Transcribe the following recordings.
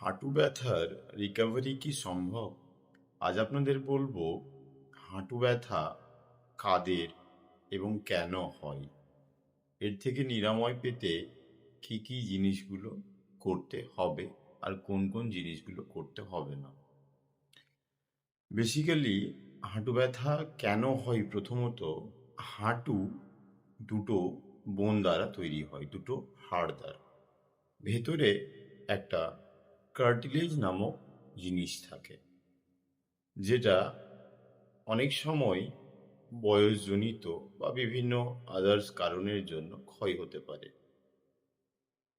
হাঁটু ব্যথার রিকভারি কি সম্ভব? আজ আপনাদের বলবো হাঁটু ব্যথা কাদের এবং কেন হয়, এর থেকে নিরাময় পেতে কি কি জিনিসগুলো করতে হবে আর কোন কোন জিনিসগুলো করতে হবে না। বেসিক্যালি হাঁটু ব্যথা কেন হয়? প্রথমত, হাঁটু দুটো বোন দ্বারা তৈরি হয়, দুটো হাড় দ্বারা। ভেতরে একটা কার্টিলেজ নামক জিনিস থাকে, যেটা অনেক সময় বয়সজনিত বা বিভিন্ন আদার্স কারণের জন্য ক্ষয় হতে পারে।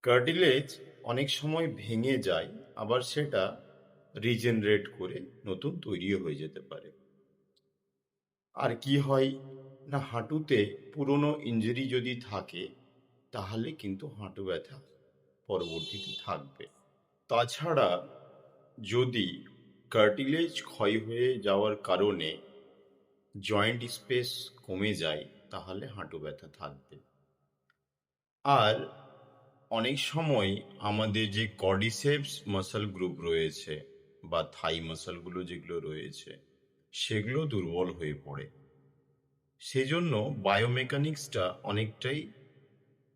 কার্টিলেজ অনেক সময় ভেঙে যায়, আবার সেটা রিজেনারেট করে নতুন তৈরিও হয়ে যেতে পারে। আর কি হয় না, হাঁটুতে পুরনো ইনজুরি যদি থাকে তাহলে কিন্তু হাঁটু ব্যথা পরবর্তীতে থাকবে। তাছাড়া যদি কার্টিলেজ ক্ষয় হয়ে যাওয়ার কারণে জয়েন্ট স্পেস কমে যায় তাহলে হাঁটু ব্যথা থাকবে। আর অনেক সময় আমাদের যে কর্ডিসেপস মাসল গ্রুপ রয়েছে বা থাই মাসলগুলো যেগুলো রয়েছে সেগুলো দুর্বল হয়ে পড়ে, সেজন্য বায়োমেকানিক্সটা অনেকটাই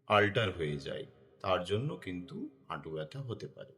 আল্টার হয়ে যায়, তার জন্য কিন্তু হাঁটু ব্যথা হতে পারে।